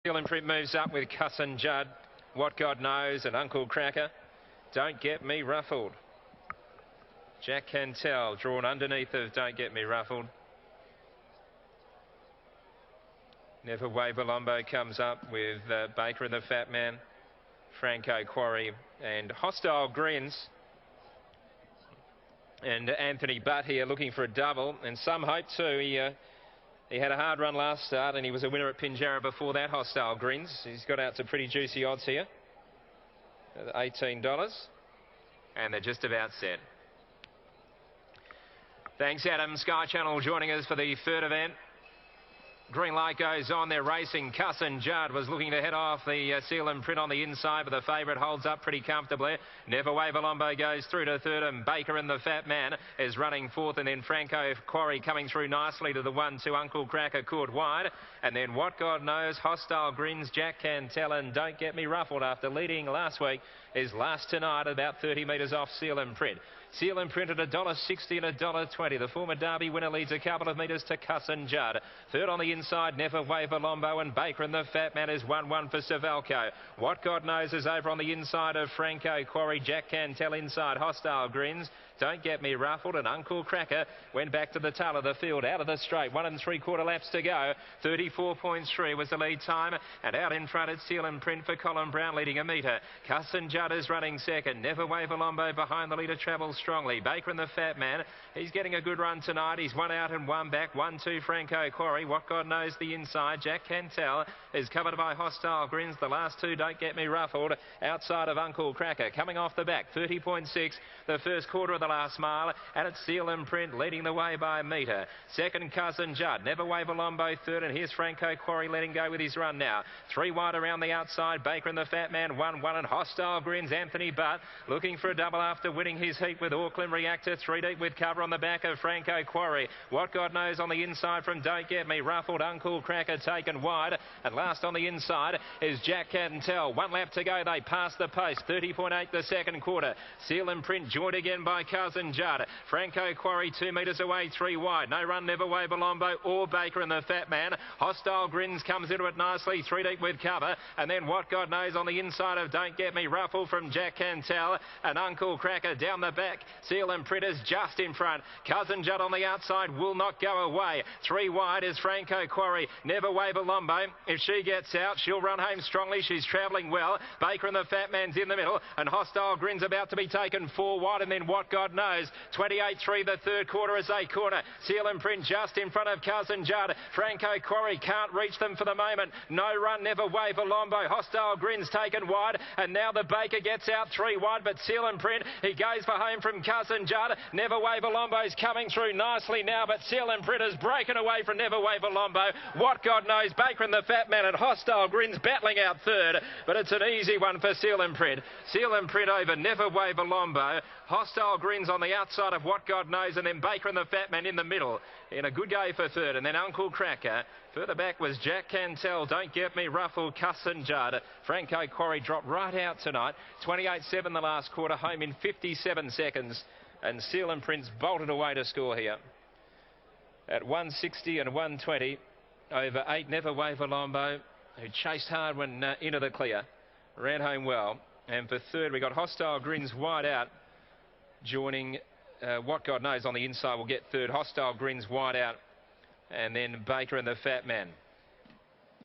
Seal Imprint moves up with Cuss and Judd, What God Knows, and Uncle Cracker. Don't Get Me Ruffled. Jack Cantel drawn underneath of Don't Get Me Ruffled. Never Waver Lombo comes up with Baker and the Fat Man, Franco Quarry, and Hostile Grins. And Anthony Butt here looking for a double, and some hope too. He had a hard run last start, and he was a winner at Pinjarra before that, Hostile Grins. He's got out to pretty juicy odds here. $18. And they're just about set. Thanks, Adam. Sky Channel joining us for the third event. Green light goes on. They're racing. Cuss and Judd was looking to head off the Seal Imprint on the inside, but the favourite holds up pretty comfortably. Never Waver Lombo goes through to third, and Baker and the Fat Man is running fourth, and then Franco Quarry coming through nicely to the 1-2. Uncle Cracker caught wide, and then What God Knows, Hostile Grins, Jack Cantel, and Don't Get Me Ruffled after leading last week is last tonight about 30 metres off Seal Imprint. Seal Imprint at $1.60 and $1.20. The former Derby winner leads a couple of metres to Cuss and Judd. Third on the inside, Never Waver Lombo, and Baker and the Fat Man is 1-1 for Savalco. What God Knows is over on the inside of Franco Quarry. Jack Cantel inside, Hostile Grins, Don't Get Me Ruffled, and Uncle Cracker went back to the tail of the field, out of the straight. 1 3/4 laps to go. 34.3 was the lead time, and out in front it's Seal Imprint for Colin Brown leading a metre. Cuss and Judd is running second. Never Waver Lombo behind the leader travels strongly. Baker and the Fat Man, he's getting a good run tonight. He's 1 out and 1 back. 1-2 Franco Quarry. What God Knows the inside. Jack Cantel is covered by Hostile Grins. The last two, Don't Get Me Ruffled, outside of Uncle Cracker. Coming off the back, 30.6 the first quarter of the last mile, and it's Seal Imprint leading the way by a metre. Second, Cuss and Judd. Never Waver Lombo third, and here's Franco Quarry letting go with his run now. 3 wide around the outside. Baker and the Fat Man 1-1, and Hostile Grins. Anthony Butt looking for a double after winning his heat with Auckland Reactor. 3 deep with cover on the back of Franco Quarry. What God Knows on the inside from Don't Get Me Ruffled. Uncle Cracker taken wide, and last on the inside is Jack Cantel. 1 lap to go. They pass the post. 30.8 the second quarter. Seal Imprint joined again by Cuss and Judd. Franco Quarry 2 metres away, 3 wide. No run, Never Waver Lombo or Baker and the Fat Man. Hostile Grins comes into it nicely, 3 deep with cover, and then What God Knows on the inside of Don't Get Me Ruffled from Jack Cantel, and Uncle Cracker down the back. Seal Imprint is just in front. Cuss and Judd on the outside will not go away. 3 wide is Franco Quarry. Never Waver Lombo. If she gets out, she'll run home strongly. She's travelling well. Baker and the Fat Man's in the middle, and Hostile Grins about to be taken 4 wide, and then What God Knows. 28.3 the third quarter as they corner. Seal Imprint just in front of Cuss and Judd. Franco Quarry can't reach them for the moment. No run, Never Waver Lombo. Hostile Grins taken wide, and now the Baker gets out 3 wide, but Seal Imprint, he goes for home from Cuss and Judd. Never Waver Lombo's coming through nicely now, but Seal Imprint is breaking away from Never Waver Lombo. What God Knows, Baker and the Fat Man, and Hostile Grins battling out third, but it's an easy one for Seal Imprint. Seal Imprint over Never Waver Lombo. Hostile Grins on the outside of What God Knows, and then Baker and the Fat Man in the middle in a good go for third, and then Uncle Cracker. Further back was Jack Cantel, Don't Get Me Ruffled, Cuss and Judd. Franco Quarry dropped right out tonight. 28.7 the last quarter, home in 57 seconds, and Seal Imprint's bolted away to score here at 160 and 120 over 8 Never Waver Lombo, who chased hard when into the clear, ran home well, and for third we got Hostile Grins wide out, joining What God Knows on the inside will get third. Hostile Grins wide out, and then Baker and the Fat Man.